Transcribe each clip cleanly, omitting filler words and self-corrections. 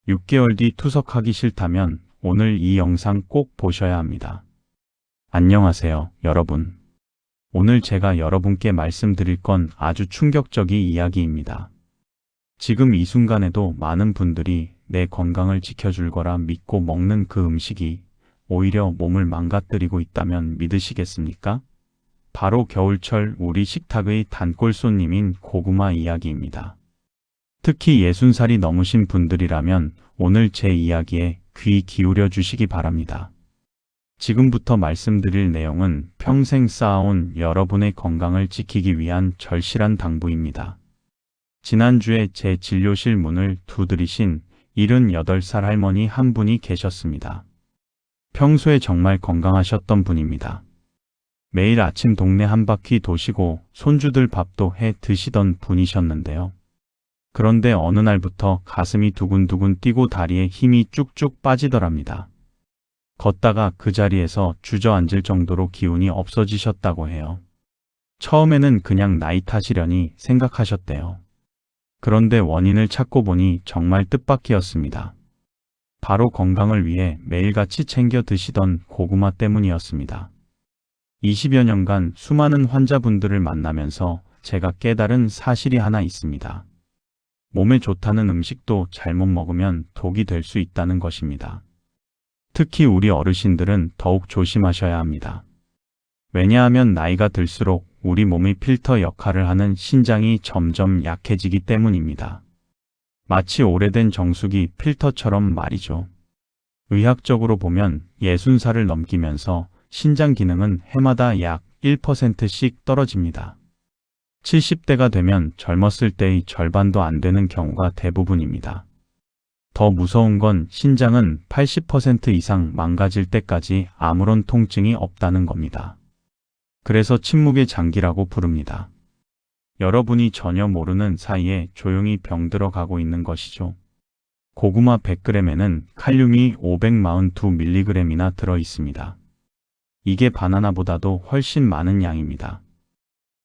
6개월 뒤 투석하기 싫다면 오늘 이 영상 꼭 보셔야 합니다. 안녕하세요, 여러분. 오늘 제가 여러분께 말씀드릴 건 아주 충격적인 이야기입니다. 지금 이 순간에도 많은 분들이 내 건강을 지켜줄 거라 믿고 먹는 그 음식이 오히려 몸을 망가뜨리고 있다면 믿으시겠습니까? 바로 겨울철 우리 식탁의 단골 손님인 고구마 이야기입니다. 특히 60살이 넘으신 분들이라면 오늘 제 이야기에 귀 기울여 주시기 바랍니다. 지금부터 말씀드릴 내용은 평생 쌓아온 여러분의 건강을 지키기 위한 절실한 당부입니다. 지난주에 제 진료실 문을 두드리신 78살 할머니 한 분이 계셨습니다. 평소에 정말 건강하셨던 분입니다. 매일 아침 동네 한 바퀴 도시고 손주들 밥도 해 드시던 분이셨는데요. 그런데 어느 날부터 가슴이 두근두근 뛰고 다리에 힘이 쭉쭉 빠지더랍니다. 걷다가 그 자리에서 주저앉을 정도로 기운이 없어지셨다고 해요. 처음에는 그냥 나이 탓이려니 생각하셨대요. 그런데 원인을 찾고 보니 정말 뜻밖이었습니다. 바로 건강을 위해 매일같이 챙겨 드시던 고구마 때문이었습니다. 20여 년간 수많은 환자분들을 만나면서 제가 깨달은 사실이 하나 있습니다. 몸에 좋다는 음식도 잘못 먹으면 독이 될 수 있다는 것입니다. 특히 우리 어르신들은 더욱 조심하셔야 합니다. 왜냐하면 나이가 들수록 우리 몸의 필터 역할을 하는 신장이 점점 약해지기 때문입니다. 마치 오래된 정수기 필터처럼 말이죠. 의학적으로 보면 60살을 넘기면서 신장 기능은 해마다 약 1%씩 떨어집니다. 70대가 되면 젊었을 때의 절반도 안 되는 경우가 대부분입니다. 더 무서운 건 신장은 80% 이상 망가질 때까지 아무런 통증이 없다는 겁니다. 그래서 침묵의 장기라고 부릅니다. 여러분이 전혀 모르는 사이에 조용히 병들어 가고 있는 것이죠. 고구마 100g에는 칼륨이 542mg이나 들어 있습니다. 이게 바나나보다도 훨씬 많은 양입니다.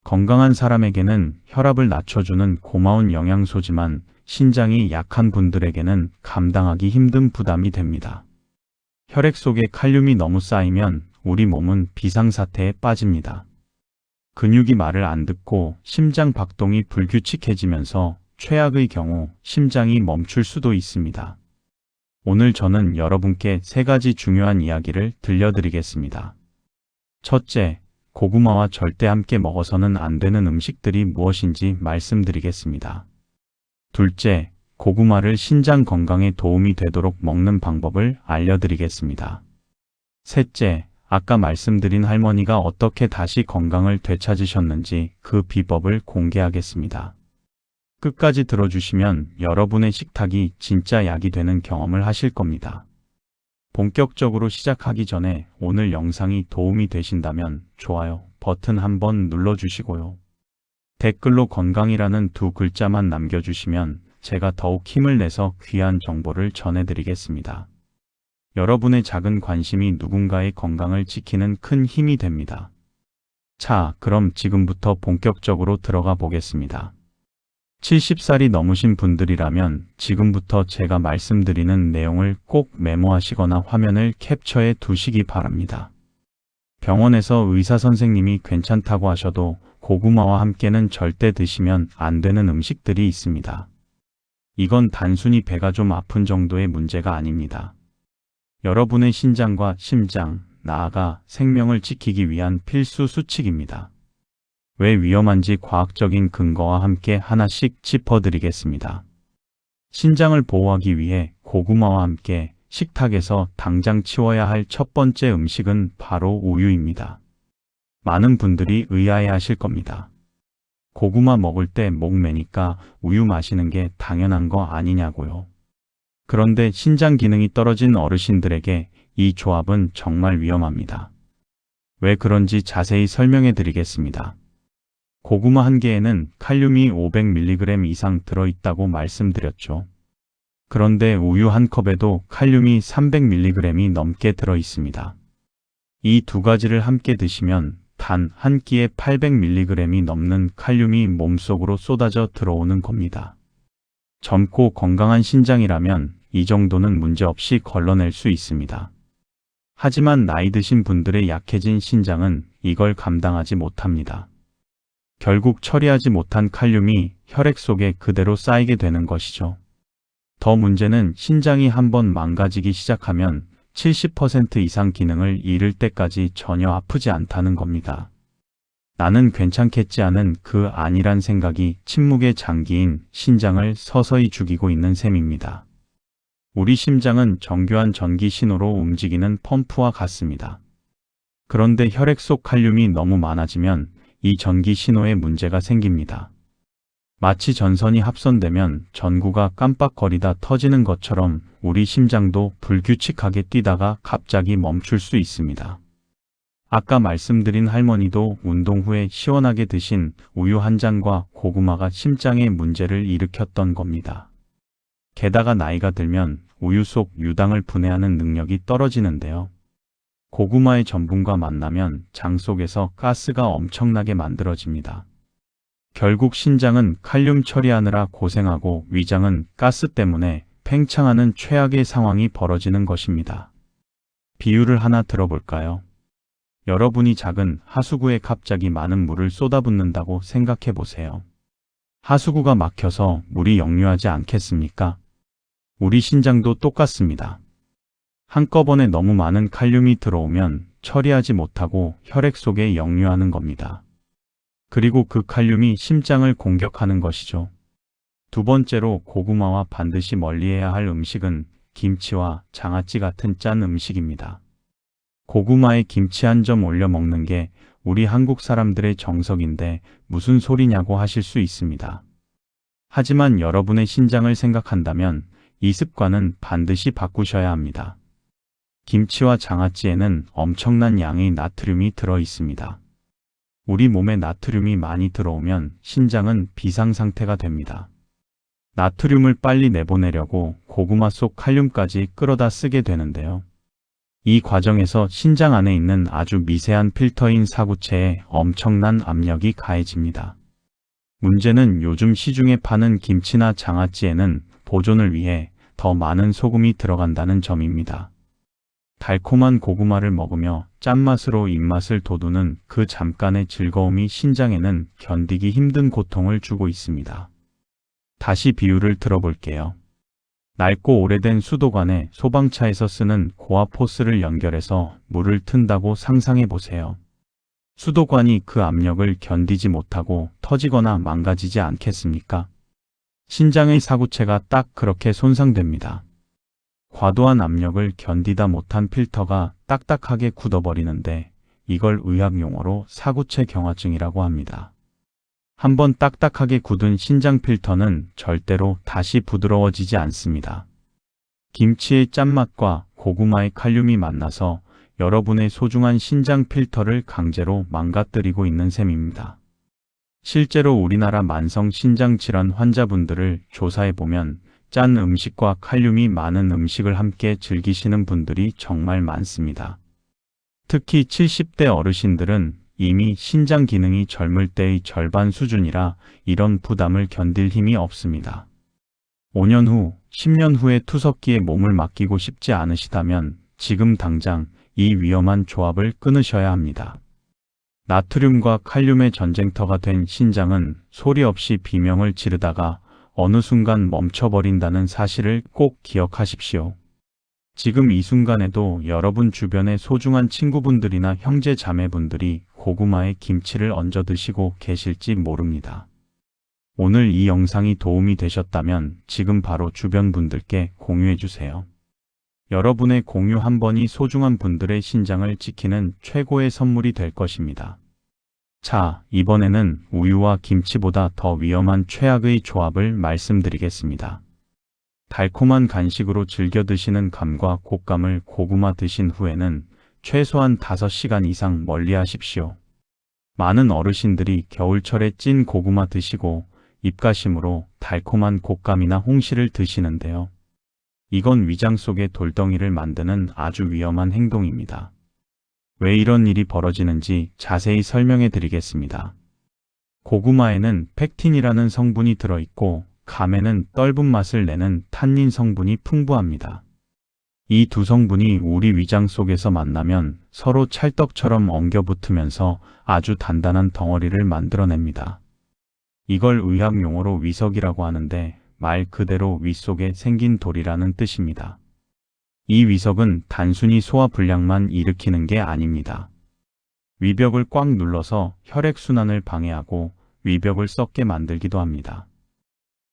건강한 사람에게는 혈압을 낮춰주는 고마운 영양소지만 신장이 약한 분들에게는 감당하기 힘든 부담이 됩니다. 혈액 속에 칼륨이 너무 쌓이면 우리 몸은 비상사태에 빠집니다. 근육이 말을 안 듣고 심장 박동이 불규칙해지면서 최악의 경우 심장이 멈출 수도 있습니다. 오늘 저는 여러분께 3가지 중요한 이야기를 들려드리겠습니다. 첫째, 고구마와 절대 함께 먹어서는 안 되는 음식들이 무엇인지 말씀드리겠습니다. 둘째, 고구마를 신장 건강에 도움이 되도록 먹는 방법을 알려드리겠습니다. 셋째, 아까 말씀드린 할머니가 어떻게 다시 건강을 되찾으셨는지 그 비법을 공개하겠습니다. 끝까지 들어주시면 여러분의 식탁이 진짜 약이 되는 경험을 하실 겁니다. 본격적으로 시작하기 전에 오늘 영상이 도움이 되신다면 좋아요 버튼 한번 눌러주시고요. 댓글로 건강이라는 2글자만 남겨주시면 제가 더욱 힘을 내서 귀한 정보를 전해드리겠습니다. 여러분의 작은 관심이 누군가의 건강을 지키는 큰 힘이 됩니다. 자, 그럼 지금부터 본격적으로 들어가 보겠습니다. 70살이 넘으신 분들이라면 지금부터 제가 말씀드리는 내용을 꼭 메모하시거나 화면을 캡처해 두시기 바랍니다. 병원에서 의사 선생님이 괜찮다고 하셔도 고구마와 함께는 절대 드시면 안 되는 음식들이 있습니다. 이건 단순히 배가 좀 아픈 정도의 문제가 아닙니다. 여러분의 신장과 심장, 나아가 생명을 지키기 위한 필수 수칙입니다. 왜 위험한지 과학적인 근거와 함께 하나씩 짚어드리겠습니다. 신장을 보호하기 위해 고구마와 함께 식탁에서 당장 치워야 할 첫 번째 음식은 바로 우유입니다. 많은 분들이 의아해하실 겁니다. 고구마 먹을 때 목 메니까 우유 마시는 게 당연한 거 아니냐고요. 그런데 신장 기능이 떨어진 어르신들에게 이 조합은 정말 위험합니다. 왜 그런지 자세히 설명해 드리겠습니다. 고구마 한 개에는 칼륨이 500mg 이상 들어있다고 말씀드렸죠. 그런데 우유 한 컵에도 칼륨이 300mg이 넘게 들어있습니다. 이 2가지를 함께 드시면 단 한 끼에 800mg이 넘는 칼륨이 몸속으로 쏟아져 들어오는 겁니다. 젊고 건강한 신장이라면 이 정도는 문제없이 걸러낼 수 있습니다. 하지만 나이 드신 분들의 약해진 신장은 이걸 감당하지 못합니다. 결국 처리하지 못한 칼륨이 혈액 속에 그대로 쌓이게 되는 것이죠. 더 문제는 신장이 한번 망가지기 시작하면 70% 이상 기능을 잃을 때까지 전혀 아프지 않다는 겁니다. 나는 괜찮겠지 하는 그 아니란 생각이 침묵의 장기인 신장을 서서히 죽이고 있는 셈입니다. 우리 심장은 정교한 전기 신호로 움직이는 펌프와 같습니다. 그런데 혈액 속 칼륨이 너무 많아지면 이 전기 신호에 문제가 생깁니다. 마치 전선이 합선되면 전구가 깜빡거리다 터지는 것처럼 우리 심장도 불규칙하게 뛰다가 갑자기 멈출 수 있습니다. 아까 말씀드린 할머니도 운동 후에 시원하게 드신 우유 한 잔과 고구마가 심장에 문제를 일으켰던 겁니다. 게다가 나이가 들면 우유 속 유당을 분해하는 능력이 떨어지는데요. 고구마의 전분과 만나면 장 속에서 가스가 엄청나게 만들어집니다. 결국 신장은 칼륨 처리하느라 고생하고 위장은 가스 때문에 팽창하는 최악의 상황이 벌어지는 것입니다. 비유를 하나 들어볼까요? 여러분이 작은 하수구에 갑자기 많은 물을 쏟아붓는다고 생각해 보세요. 하수구가 막혀서 물이 역류하지 않겠습니까? 우리 신장도 똑같습니다. 한꺼번에 너무 많은 칼륨이 들어오면 처리하지 못하고 혈액 속에 역류하는 겁니다. 그리고 그 칼륨이 심장을 공격하는 것이죠. 두 번째로 고구마와 반드시 멀리해야 할 음식은 김치와 장아찌 같은 짠 음식입니다. 고구마에 김치 한 점 올려 먹는 게 우리 한국 사람들의 정석인데 무슨 소리냐고 하실 수 있습니다. 하지만 여러분의 신장을 생각한다면 이 습관은 반드시 바꾸셔야 합니다. 김치와 장아찌에는 엄청난 양의 나트륨이 들어 있습니다. 우리 몸에 나트륨이 많이 들어오면 신장은 비상 상태가 됩니다. 나트륨을 빨리 내보내려고 고구마 속 칼륨까지 끌어다 쓰게 되는데요. 이 과정에서 신장 안에 있는 아주 미세한 필터인 사구체에 엄청난 압력이 가해집니다. 문제는 요즘 시중에 파는 김치나 장아찌에는 보존을 위해 더 많은 소금이 들어간다는 점입니다. 달콤한 고구마를 먹으며 짠맛으로 입맛을 돋우는 그 잠깐의 즐거움이 신장에는 견디기 힘든 고통을 주고 있습니다. 다시 비유를 들어볼게요. 낡고 오래된 수도관에 소방차에서 쓰는 고압 호스를 연결해서 물을 튼다고 상상해 보세요. 수도관이 그 압력을 견디지 못하고 터지거나 망가지지 않겠습니까? 신장의 사구체가 딱 그렇게 손상됩니다. 과도한 압력을 견디다 못한 필터가 딱딱하게 굳어버리는데 이걸 의학 용어로 사구체 경화증이라고 합니다. 한번 딱딱하게 굳은 신장 필터는 절대로 다시 부드러워지지 않습니다. 김치의 짠맛과 고구마의 칼륨이 만나서 여러분의 소중한 신장 필터를 강제로 망가뜨리고 있는 셈입니다. 실제로 우리나라 만성 신장 질환 환자분들을 조사해보면 짠 음식과 칼륨이 많은 음식을 함께 즐기시는 분들이 정말 많습니다. 특히 70대 어르신들은 이미 신장 기능이 젊을 때의 절반 수준이라 이런 부담을 견딜 힘이 없습니다. 5년 후, 10년 후에 투석기에 몸을 맡기고 싶지 않으시다면 지금 당장 이 위험한 조합을 끊으셔야 합니다. 나트륨과 칼륨의 전쟁터가 된 신장은 소리 없이 비명을 지르다가 어느 순간 멈춰버린다는 사실을 꼭 기억하십시오. 지금 이 순간에도 여러분 주변의 소중한 친구분들이나 형제 자매분들이 고구마에 김치를 얹어 드시고 계실지 모릅니다. 오늘 이 영상이 도움이 되셨다면 지금 바로 주변 분들께 공유해 주세요. 여러분의 공유 한 번이 소중한 분들의 신장을 지키는 최고의 선물이 될 것입니다. 자, 이번에는 우유와 김치보다 더 위험한 최악의 조합을 말씀드리겠습니다. 달콤한 간식으로 즐겨 드시는 감과 곶감을 고구마 드신 후에는 최소한 5시간 이상 멀리 하십시오. 많은 어르신들이 겨울철에 찐 고구마 드시고 입가심으로 달콤한 곶감이나 홍시를 드시는데요. 이건 위장 속의 돌덩이를 만드는 아주 위험한 행동입니다. 왜 이런 일이 벌어지는지 자세히 설명해 드리겠습니다. 고구마에는 펙틴이라는 성분이 들어있고 감에는 떫은 맛을 내는 탄닌 성분이 풍부합니다. 이 두 성분이 우리 위장 속에서 만나면 서로 찰떡처럼 엉겨붙으면서 아주 단단한 덩어리를 만들어냅니다. 이걸 의학 용어로 위석이라고 하는데 말 그대로 위 속에 생긴 돌이라는 뜻입니다. 이 위석은 단순히 소화 불량만 일으키는 게 아닙니다. 위벽을 꽉 눌러서 혈액순환을 방해하고 위벽을 썩게 만들기도 합니다.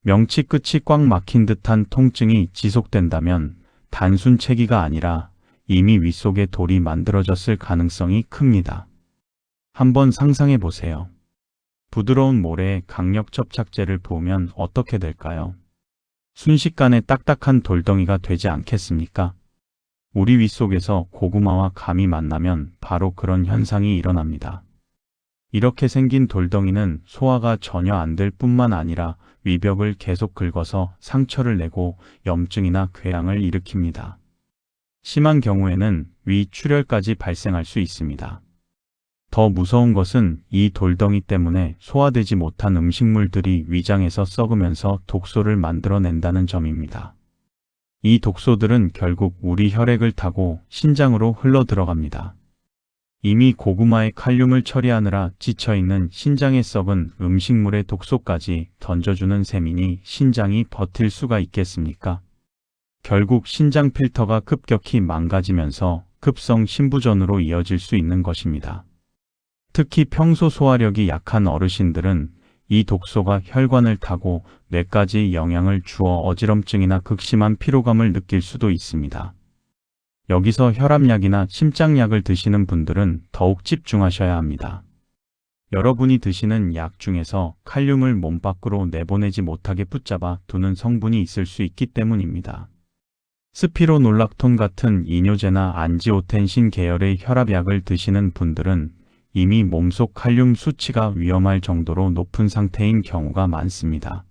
명치 끝이 꽉 막힌 듯한 통증이 지속된다면 단순 체기가 아니라 이미 위 속에 돌이 만들어졌을 가능성이 큽니다. 한번 상상해 보세요. 부드러운 모래에 강력 접착제를 부으면 어떻게 될까요? 순식간에 딱딱한 돌덩이가 되지 않겠습니까? 우리 위 속에서 고구마와 감이 만나면 바로 그런 현상이 일어납니다. 이렇게 생긴 돌덩이는 소화가 전혀 안 될 뿐만 아니라 위벽을 계속 긁어서 상처를 내고 염증이나 궤양을 일으킵니다. 심한 경우에는 위 출혈까지 발생할 수 있습니다. 더 무서운 것은 이 돌덩이 때문에 소화되지 못한 음식물들이 위장에서 썩으면서 독소를 만들어낸다는 점입니다. 이 독소들은 결국 우리 혈액을 타고 신장으로 흘러 들어갑니다. 이미 고구마의 칼륨을 처리하느라 지쳐있는 신장에 썩은 음식물의 독소까지 던져주는 셈이니 신장이 버틸 수가 있겠습니까? 결국 신장 필터가 급격히 망가지면서 급성 신부전으로 이어질 수 있는 것입니다. 특히 평소 소화력이 약한 어르신들은 이 독소가 혈관을 타고 뇌까지 영향을 주어 어지럼증이나 극심한 피로감을 느낄 수도 있습니다. 여기서 혈압약이나 심장약을 드시는 분들은 더욱 집중하셔야 합니다. 여러분이 드시는 약 중에서 칼륨을 몸 밖으로 내보내지 못하게 붙잡아 두는 성분이 있을 수 있기 때문입니다. 스피로놀락톤 같은 이뇨제나 안지오텐신 계열의 혈압약을 드시는 분들은 이미 몸속 칼륨 수치가 위험할 정도로 높은 상태인 경우가 많습니다.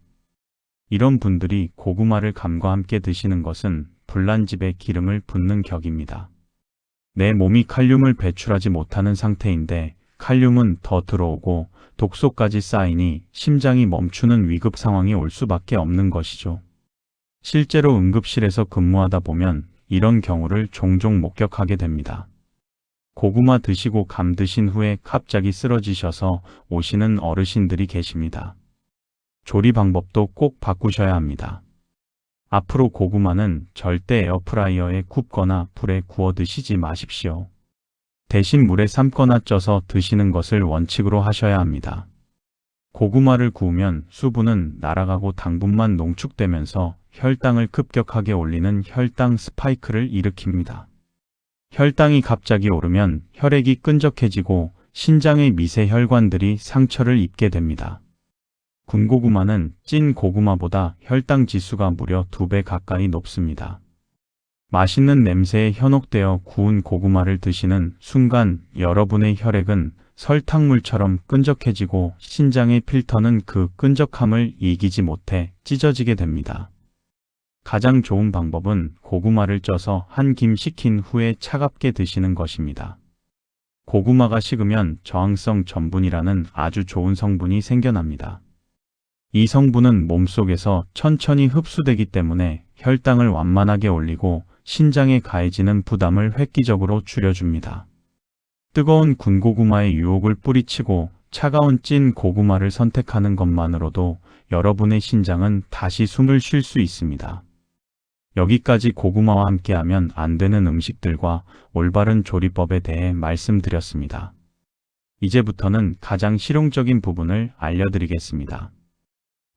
이런 분들이 고구마를 감과 함께 드시는 것은 불난집에 기름을 붓는 격입니다. 내 몸이 칼륨을 배출하지 못하는 상태인데 칼륨은 더 들어오고 독소까지 쌓이니 심장이 멈추는 위급 상황이 올 수밖에 없는 것이죠. 실제로 응급실에서 근무하다 보면 이런 경우를 종종 목격하게 됩니다. 고구마 드시고 감 드신 후에 갑자기 쓰러지셔서 오시는 어르신들이 계십니다. 조리 방법도 꼭 바꾸셔야 합니다. 앞으로 고구마는 절대 에어프라이어에 굽거나 불에 구워 드시지 마십시오. 대신 물에 삶거나 쪄서 드시는 것을 원칙으로 하셔야 합니다. 고구마를 구우면 수분은 날아가고 당분만 농축되면서 혈당을 급격하게 올리는 혈당 스파이크를 일으킵니다. 혈당이 갑자기 오르면 혈액이 끈적해지고 신장의 미세 혈관들이 상처를 입게 됩니다. 군고구마는 찐 고구마보다 혈당 지수가 무려 2배 가까이 높습니다. 맛있는 냄새에 현혹되어 구운 고구마를 드시는 순간 여러분의 혈액은 설탕물처럼 끈적해지고 신장의 필터는 그 끈적함을 이기지 못해 찢어지게 됩니다. 가장 좋은 방법은 고구마를 쪄서 한 김 식힌 후에 차갑게 드시는 것입니다. 고구마가 식으면 저항성 전분이라는 아주 좋은 성분이 생겨납니다. 이 성분은 몸속에서 천천히 흡수되기 때문에 혈당을 완만하게 올리고 신장에 가해지는 부담을 획기적으로 줄여줍니다. 뜨거운 군고구마의 유혹을 뿌리치고 차가운 찐 고구마를 선택하는 것만으로도 여러분의 신장은 다시 숨을 쉴 수 있습니다. 여기까지 고구마와 함께하면 안 되는 음식들과 올바른 조리법에 대해 말씀드렸습니다. 이제부터는 가장 실용적인 부분을 알려드리겠습니다.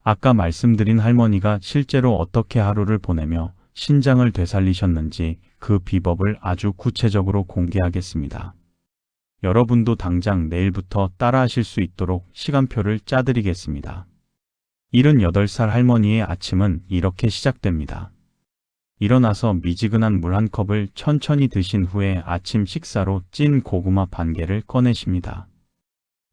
아까 말씀드린 할머니가 실제로 어떻게 하루를 보내며 신장을 되살리셨는지 그 비법을 아주 구체적으로 공개하겠습니다. 여러분도 당장 내일부터 따라하실 수 있도록 시간표를 짜드리겠습니다. 78살 할머니의 아침은 이렇게 시작됩니다. 일어나서 미지근한 물 한 컵을 천천히 드신 후에 아침 식사로 찐 고구마 반 개를 꺼내십니다.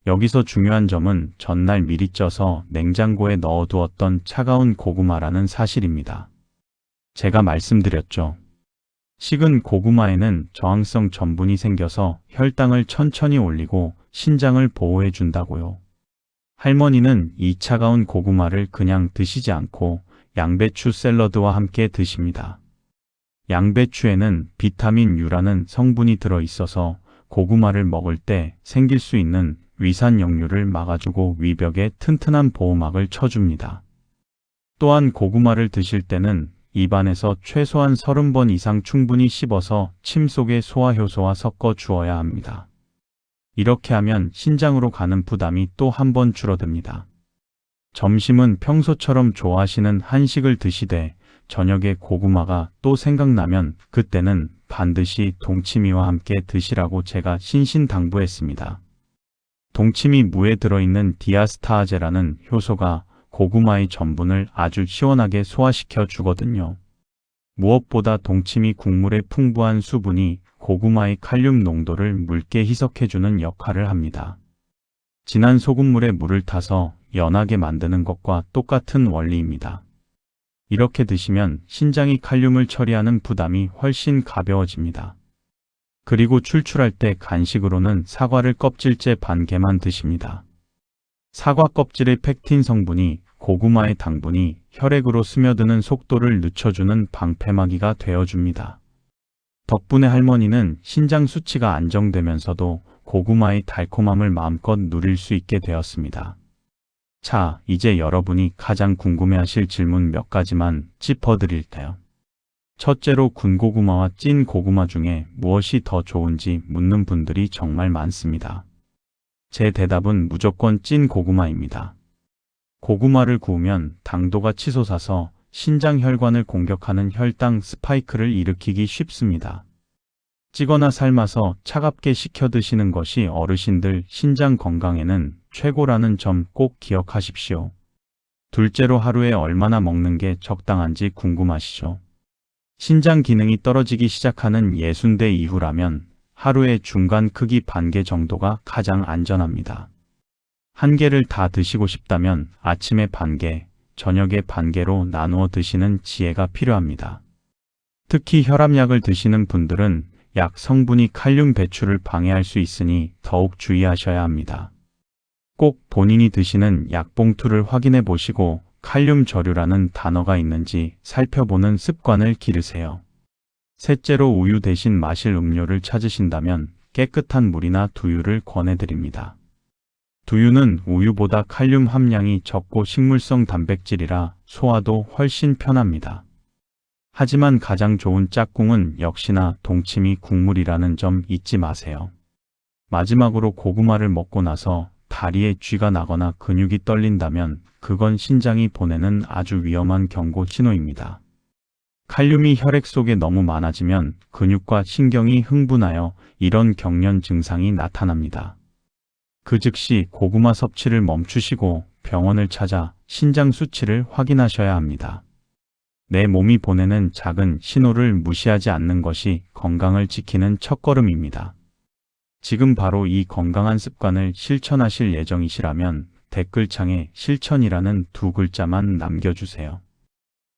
여기서 중요한 점은 전날 미리 쪄서 냉장고에 넣어두었던 차가운 고구마라는 사실입니다. 제가 말씀드렸죠. 식은 고구마에는 저항성 전분이 생겨서 혈당을 천천히 올리고 신장을 보호해 준다고요. 할머니는 이 차가운 고구마를 그냥 드시지 않고 양배추 샐러드와 함께 드십니다. 양배추에는 비타민 U라는 성분이 들어 있어서 고구마를 먹을 때 생길 수 있는 위산 역류를 막아주고 위벽에 튼튼한 보호막을 쳐줍니다. 또한 고구마를 드실 때는 입안에서 최소한 30번 이상 충분히 씹어서 침 속에 소화효소와 섞어 주어야 합니다. 이렇게 하면 신장으로 가는 부담이 또 한 번 줄어듭니다. 점심은 평소처럼 좋아하시는 한식을 드시되 저녁에 고구마가 또 생각나면 그때는 반드시 동치미와 함께 드시라고 제가 신신당부했습니다. 동치미 무에 들어있는 디아스타아제라는 효소가 고구마의 전분을 아주 시원하게 소화시켜 주거든요. 무엇보다 동치미 국물의 풍부한 수분이 고구마의 칼륨 농도를 묽게 희석해주는 역할을 합니다. 진한 소금물에 물을 타서 연하게 만드는 것과 똑같은 원리입니다. 이렇게 드시면 신장이 칼륨을 처리하는 부담이 훨씬 가벼워집니다. 그리고 출출할 때 간식으로는 사과를 껍질째 반 개만 드십니다. 사과 껍질의 펙틴 성분이 고구마의 당분이 혈액으로 스며드는 속도를 늦춰주는 방패막이가 되어줍니다. 덕분에 할머니는 신장 수치가 안정되면서도 고구마의 달콤함을 마음껏 누릴 수 있게 되었습니다. 자, 이제 여러분이 가장 궁금해하실 질문 몇 가지만 짚어드릴게요. 첫째로 군고구마와 찐 고구마 중에 무엇이 더 좋은지 묻는 분들이 정말 많습니다. 제 대답은 무조건 찐 고구마입니다. 고구마를 구우면 당도가 치솟아서 신장 혈관을 공격하는 혈당 스파이크를 일으키기 쉽습니다. 찌거나 삶아서 차갑게 식혀 드시는 것이 어르신들 신장 건강에는 최고라는 점 꼭 기억하십시오. 둘째로 하루에 얼마나 먹는 게 적당한지 궁금하시죠? 신장 기능이 떨어지기 시작하는 60대 이후라면 하루에 중간 크기 반 개 정도가 가장 안전합니다. 한 개를 다 드시고 싶다면 아침에 반 개, 저녁에 반 개로 나누어 드시는 지혜가 필요합니다. 특히 혈압약을 드시는 분들은 약 성분이 칼륨 배출을 방해할 수 있으니 더욱 주의하셔야 합니다. 꼭 본인이 드시는 약봉투를 확인해 보시고 칼륨 저류라는 단어가 있는지 살펴보는 습관을 기르세요. 셋째로 우유 대신 마실 음료를 찾으신다면 깨끗한 물이나 두유를 권해드립니다. 두유는 우유보다 칼륨 함량이 적고 식물성 단백질이라 소화도 훨씬 편합니다. 하지만 가장 좋은 짝꿍은 역시나 동치미 국물이라는 점 잊지 마세요. 마지막으로 고구마를 먹고 나서 다리에 쥐가 나거나 근육이 떨린다면 그건 신장이 보내는 아주 위험한 경고 신호입니다. 칼륨이 혈액 속에 너무 많아지면 근육과 신경이 흥분하여 이런 경련 증상이 나타납니다. 그 즉시 고구마 섭취를 멈추시고 병원을 찾아 신장 수치를 확인하셔야 합니다. 내 몸이 보내는 작은 신호를 무시하지 않는 것이 건강을 지키는 첫걸음입니다. 지금 바로 이 건강한 습관을 실천하실 예정이시라면 댓글창에 실천이라는 두 글자만 남겨주세요.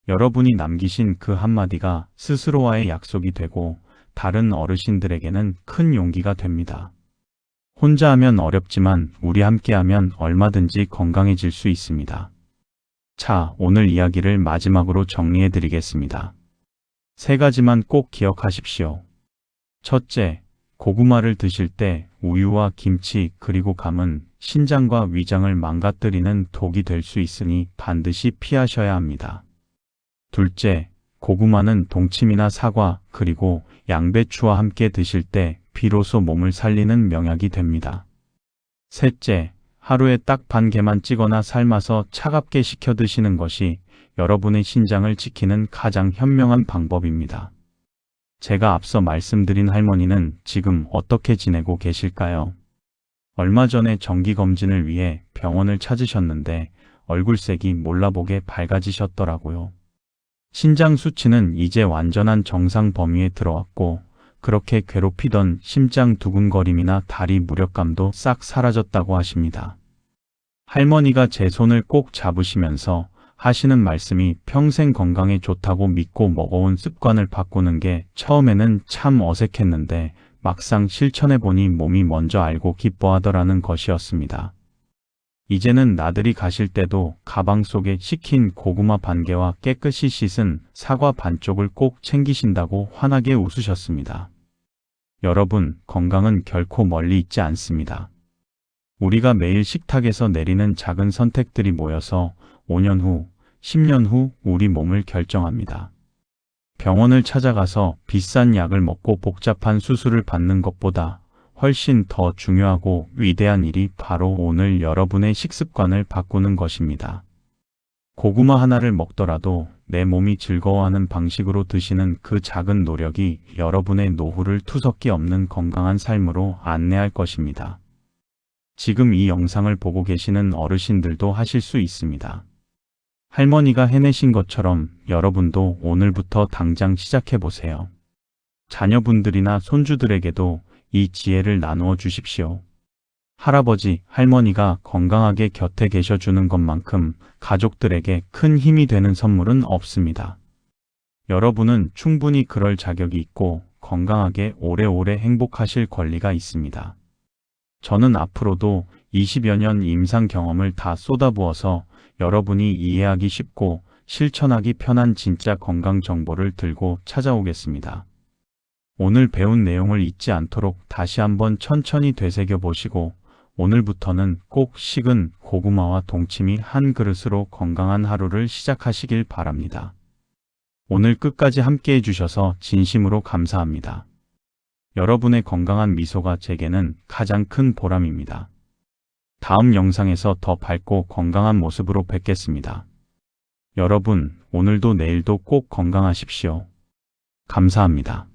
여러분이 남기신 그 한마디가 스스로와의 약속이 되고 다른 어르신들에게는 큰 용기가 됩니다. 혼자 하면 어렵지만 우리 함께 하면 얼마든지 건강해질 수 있습니다. 자, 오늘 이야기를 마지막으로 정리해 드리겠습니다. 3가지만 꼭 기억하십시오. 첫째, 고구마를 드실 때 우유와 김치 그리고 감은 신장과 위장을 망가뜨리는 독이 될 수 있으니 반드시 피하셔야 합니다. 둘째, 고구마는 동치미나 사과 그리고 양배추와 함께 드실 때 비로소 몸을 살리는 명약이 됩니다. 셋째, 하루에 딱 반 개만 찌거나 삶아서 차갑게 식혀 드시는 것이 여러분의 신장을 지키는 가장 현명한 방법입니다. 제가 앞서 말씀드린 할머니는 지금 어떻게 지내고 계실까요? 얼마 전에 정기검진을 위해 병원을 찾으셨는데 얼굴색이 몰라보게 밝아지셨더라고요. 신장 수치는 이제 완전한 정상 범위에 들어왔고 그렇게 괴롭히던 심장 두근거림이나 다리 무력감도 싹 사라졌다고 하십니다. 할머니가 제 손을 꼭 잡으시면서 하시는 말씀이 평생 건강에 좋다고 믿고 먹어온 습관을 바꾸는 게 처음에는 참 어색했는데 막상 실천해보니 몸이 먼저 알고 기뻐하더라는 것이었습니다. 이제는 나들이 가실 때도 가방 속에 식힌 고구마 반 개와 깨끗이 씻은 사과 반쪽을 꼭 챙기신다고 환하게 웃으셨습니다. 여러분, 건강은 결코 멀리 있지 않습니다. 우리가 매일 식탁에서 내리는 작은 선택들이 모여서 5년 후, 10년 후 우리 몸을 결정합니다. 병원을 찾아가서 비싼 약을 먹고 복잡한 수술을 받는 것보다 훨씬 더 중요하고 위대한 일이 바로 오늘 여러분의 식습관을 바꾸는 것입니다. 고구마 하나를 먹더라도 내 몸이 즐거워하는 방식으로 드시는 그 작은 노력이 여러분의 노후를 투석기 없는 건강한 삶으로 안내할 것입니다. 지금 이 영상을 보고 계시는 어르신들도 하실 수 있습니다. 할머니가 해내신 것처럼 여러분도 오늘부터 당장 시작해 보세요. 자녀분들이나 손주들에게도 이 지혜를 나누어 주십시오. 할아버지, 할머니가 건강하게 곁에 계셔주는 것만큼 가족들에게 큰 힘이 되는 선물은 없습니다. 여러분은 충분히 그럴 자격이 있고 건강하게 오래오래 행복하실 권리가 있습니다. 저는 앞으로도 20여 년 임상 경험을 다 쏟아부어서 여러분이 이해하기 쉽고 실천하기 편한 진짜 건강 정보를 들고 찾아오겠습니다. 오늘 배운 내용을 잊지 않도록 다시 한번 천천히 되새겨 보시고 오늘부터는 꼭 식은 고구마와 동치미 한 그릇으로 건강한 하루를 시작하시길 바랍니다. 오늘 끝까지 함께 해주셔서 진심으로 감사합니다. 여러분의 건강한 미소가 제게는 가장 큰 보람입니다. 다음 영상에서 더 밝고 건강한 모습으로 뵙겠습니다. 여러분, 오늘도 내일도 꼭 건강하십시오. 감사합니다.